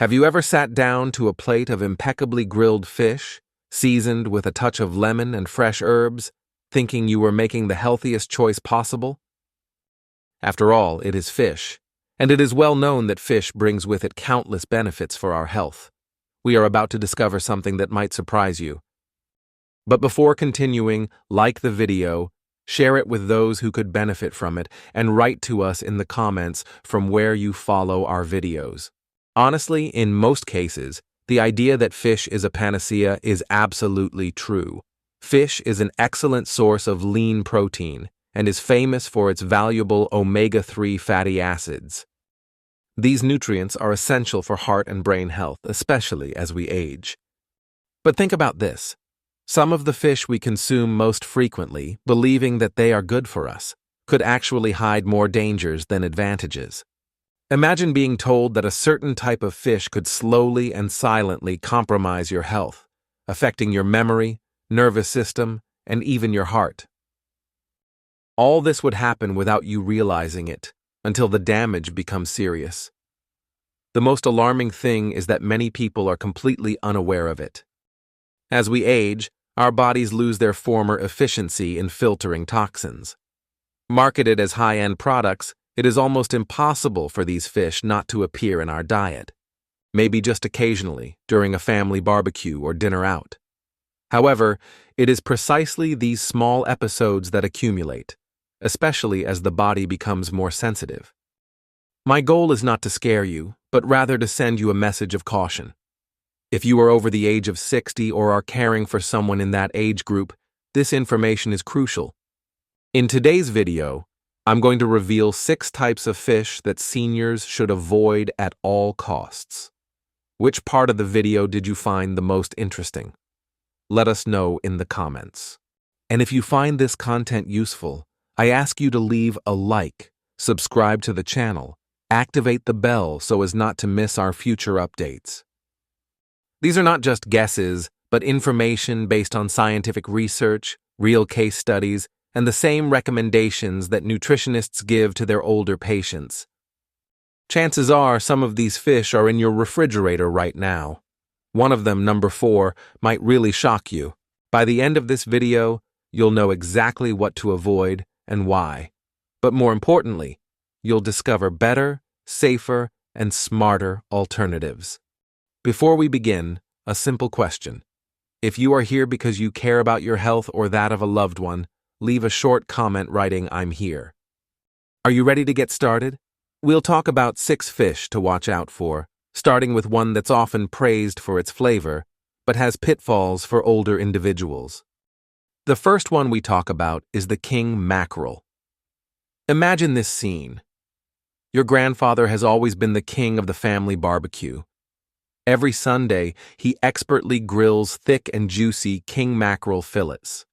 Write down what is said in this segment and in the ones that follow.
Have you ever sat down to a plate of impeccably grilled fish, seasoned with a touch of lemon and fresh herbs, thinking you were making the healthiest choice possible? After all, it is fish, and it is well known that fish brings with it countless benefits for our health. We are about to discover something that might surprise you. But before continuing, like the video, share it with those who could benefit from it, and write to us in the comments from where you follow our videos. Honestly, in most cases, the idea that fish is a panacea is absolutely true. Fish is an excellent source of lean protein and is famous for its valuable omega-3 fatty acids. These nutrients are essential for heart and brain health, especially as we age. But think about this. Some of the fish we consume most frequently, believing that they are good for us, could actually hide more dangers than advantages. Imagine being told that a certain type of fish could slowly and silently compromise your health, affecting your memory, nervous system, and even your heart. All this would happen without you realizing it, until the damage becomes serious. The most alarming thing is that many people are completely unaware of it. As we age, our bodies lose their former efficiency in filtering toxins. Marketed as high-end products, it is almost impossible for these fish not to appear in our diet, maybe just occasionally during a family barbecue or dinner out. However, it is precisely these small episodes that accumulate, especially as the body becomes more sensitive. My goal is not to scare you, but rather to send you a message of caution. If you are over the age of 60 or are caring for someone in that age group, this information is crucial. In today's video, I'm going to reveal 6 types of fish that seniors should avoid at all costs. Which part of the video did you find the most interesting? Let us know in the comments. And if you find this content useful, I ask you to leave a like, subscribe to the channel, activate the bell so as not to miss our future updates. These are not just guesses, but information based on scientific research, real case studies, and the same recommendations that nutritionists give to their older patients. Chances are some of these fish are in your refrigerator right now. One of them, number 4, might really shock you. By the end of this video, you'll know exactly what to avoid and why. But more importantly, you'll discover better, safer, and smarter alternatives. Before we begin, a simple question. If you are here because you care about your health or that of a loved one, leave a short comment writing, "I'm here." Are you ready to get started? We'll talk about 6 fish to watch out for, starting with one that's often praised for its flavor, but has pitfalls for older individuals. The first one we talk about is the king mackerel. Imagine this scene. Your grandfather has always been the king of the family barbecue. Every Sunday, he expertly grills thick and juicy king mackerel fillets.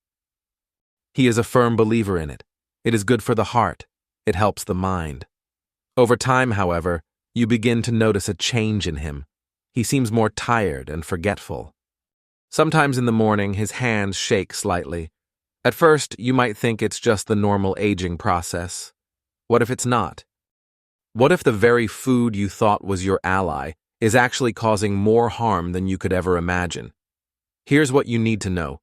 He is a firm believer in it. It is good for the heart. It helps the mind. Over time, however, you begin to notice a change in him. He seems more tired and forgetful. Sometimes in the morning, his hands shake slightly. At first, you might think it's just the normal aging process. What if it's not? What if the very food you thought was your ally is actually causing more harm than you could ever imagine? Here's what you need to know.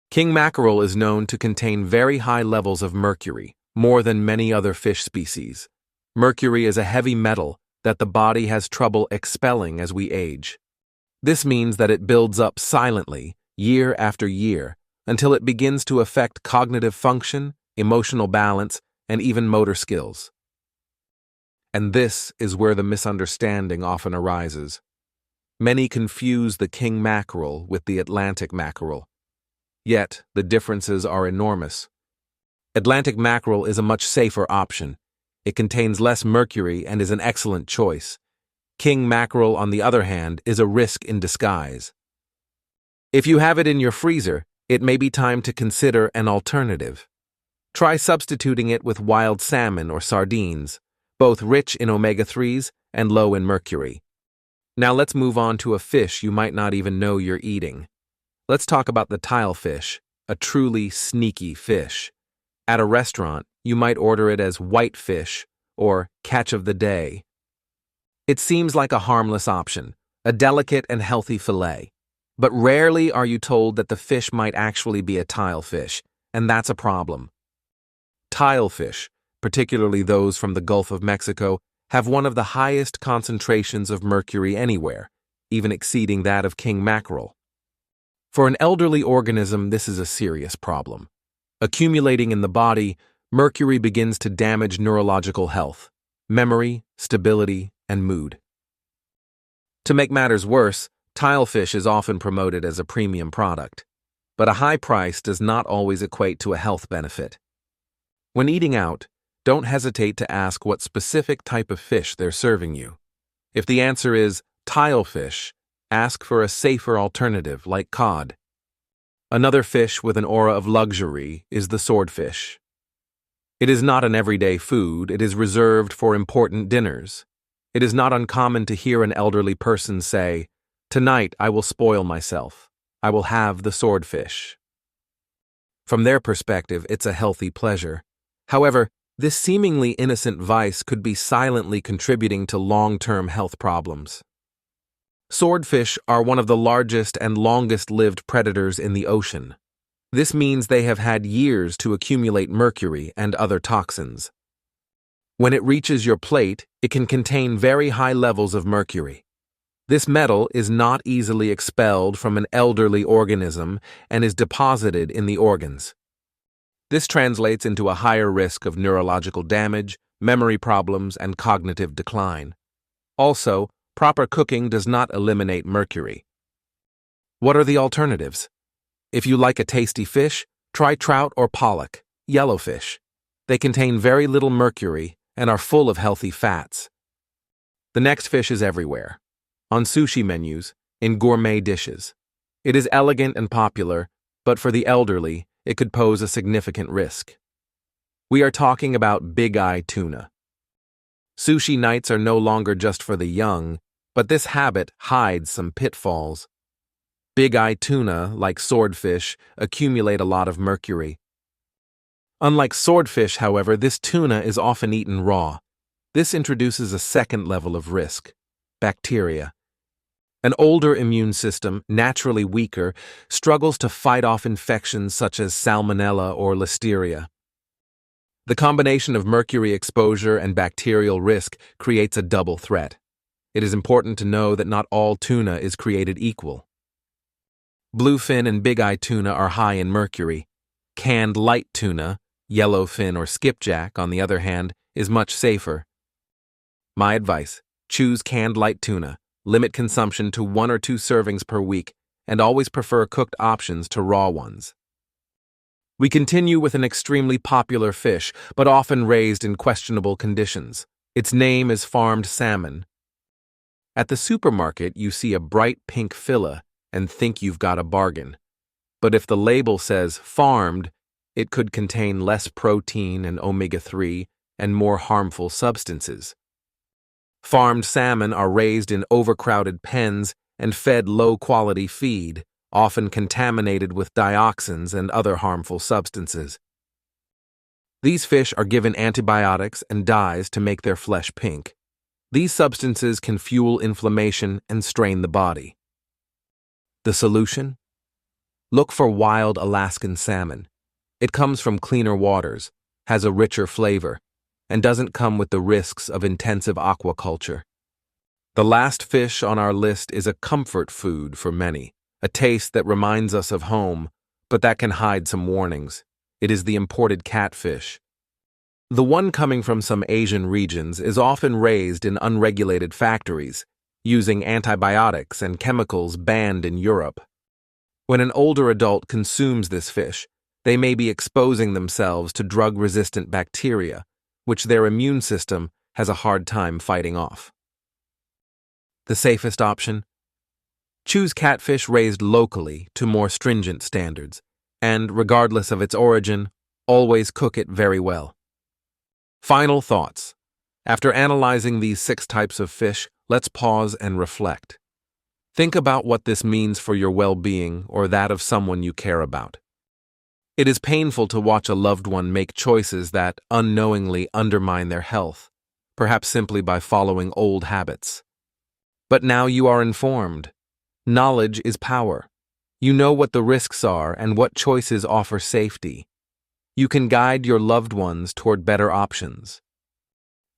King mackerel is known to contain very high levels of mercury, more than many other fish species. Mercury is a heavy metal that the body has trouble expelling as we age. This means that it builds up silently, year after year, until it begins to affect cognitive function, emotional balance, and even motor skills. And this is where the misunderstanding often arises. Many confuse the king mackerel with the Atlantic mackerel. Yet, the differences are enormous. Atlantic mackerel is a much safer option. It contains less mercury and is an excellent choice. King mackerel, on the other hand, is a risk in disguise. If you have it in your freezer, it may be time to consider an alternative. Try substituting it with wild salmon or sardines, both rich in omega-3s and low in mercury. Now let's move on to a fish you might not even know you're eating. Let's talk about the tilefish, a truly sneaky fish. At a restaurant, you might order it as whitefish or catch of the day. It seems like a harmless option, a delicate and healthy fillet. But rarely are you told that the fish might actually be a tilefish, and that's a problem. Tilefish, particularly those from the Gulf of Mexico, have one of the highest concentrations of mercury anywhere, even exceeding that of king mackerel. For an elderly organism, this is a serious problem. Accumulating in the body, mercury begins to damage neurological health, memory, stability, and mood. To make matters worse, tilefish is often promoted as a premium product, but a high price does not always equate to a health benefit. When eating out, don't hesitate to ask what specific type of fish they're serving you. If the answer is tilefish, ask for a safer alternative like cod. Another fish with an aura of luxury is the swordfish. It is not an everyday food, it is reserved for important dinners. It is not uncommon to hear an elderly person say, "Tonight I will spoil myself. I will have the swordfish." From their perspective, it's a healthy pleasure. However, this seemingly innocent vice could be silently contributing to long-term health problems. Swordfish are one of the largest and longest-lived predators in the ocean. This means they have had years to accumulate mercury and other toxins. When it reaches your plate, it can contain very high levels of mercury. This metal is not easily expelled from an elderly organism and is deposited in the organs. This translates into a higher risk of neurological damage, memory problems, and cognitive decline. Also, proper cooking does not eliminate mercury. What are the alternatives? If you like a tasty fish, try trout or pollock, yellowfish. They contain very little mercury and are full of healthy fats. The next fish is everywhere, on sushi menus, in gourmet dishes. It is elegant and popular, but for the elderly, it could pose a significant risk. We are talking about big-eye tuna. Sushi nights are no longer just for the young, but this habit hides some pitfalls. Big-eye tuna, like swordfish, accumulate a lot of mercury. Unlike swordfish, however, this tuna is often eaten raw. This introduces a second level of risk: bacteria. An older immune system, naturally weaker, struggles to fight off infections such as salmonella or listeria. The combination of mercury exposure and bacterial risk creates a double threat. It is important to know that not all tuna is created equal. Bluefin and big-eye tuna are high in mercury. Canned light tuna, yellowfin or skipjack, on the other hand, is much safer. My advice: choose canned light tuna. Limit consumption to 1 or 2 servings per week, and always prefer cooked options to raw ones. We continue with an extremely popular fish, but often raised in questionable conditions. Its name is farmed salmon. At the supermarket, you see a bright pink fillet and think you've got a bargain. But if the label says farmed, it could contain less protein and omega-3 and more harmful substances. Farmed salmon are raised in overcrowded pens and fed low-quality feed, often contaminated with dioxins and other harmful substances. These fish are given antibiotics and dyes to make their flesh pink. These substances can fuel inflammation and strain the body. The solution? Look for wild Alaskan salmon. It comes from cleaner waters, has a richer flavor, and doesn't come with the risks of intensive aquaculture. The last fish on our list is a comfort food for many, a taste that reminds us of home, but that can hide some warnings. It is the imported catfish. The one coming from some Asian regions is often raised in unregulated factories, using antibiotics and chemicals banned in Europe. When an older adult consumes this fish, they may be exposing themselves to drug-resistant bacteria, which their immune system has a hard time fighting off. The safest option? Choose catfish raised locally to more stringent standards, and, regardless of its origin, always cook it very well. Final thoughts. After analyzing these 6 types of fish, let's pause and reflect. Think about what this means for your well-being or that of someone you care about. It is painful to watch a loved one make choices that unknowingly undermine their health, perhaps simply by following old habits. But now you are informed. Knowledge is power. You know what the risks are and what choices offer safety. You can guide your loved ones toward better options.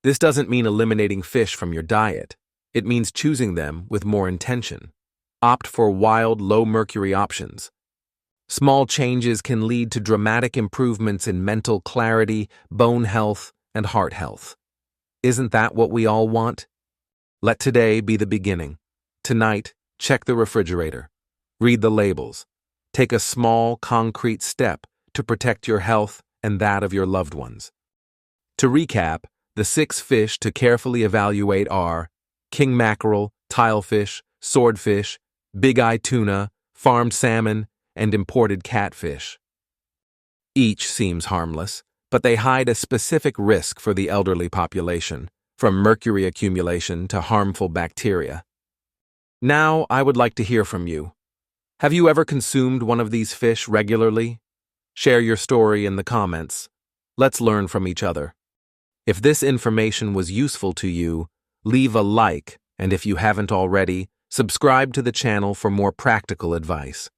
This doesn't mean eliminating fish from your diet. It means choosing them with more intention. Opt for wild, low-mercury options. Small changes can lead to dramatic improvements in mental clarity, bone health, and heart health. Isn't that what we all want? Let today be the beginning. Tonight, check the refrigerator. Read the labels. Take a small, concrete step to protect your health and that of your loved ones. To recap, the 6 fish to carefully evaluate are king mackerel, tilefish, swordfish, big-eye tuna, farmed salmon, and imported catfish. Each seems harmless, but they hide a specific risk for the elderly population, from mercury accumulation to harmful bacteria. Now, I would like to hear from you. Have you ever consumed one of these fish regularly? Share your story in the comments. Let's learn from each other. If this information was useful to you, leave a like, and if you haven't already, subscribe to the channel for more practical advice.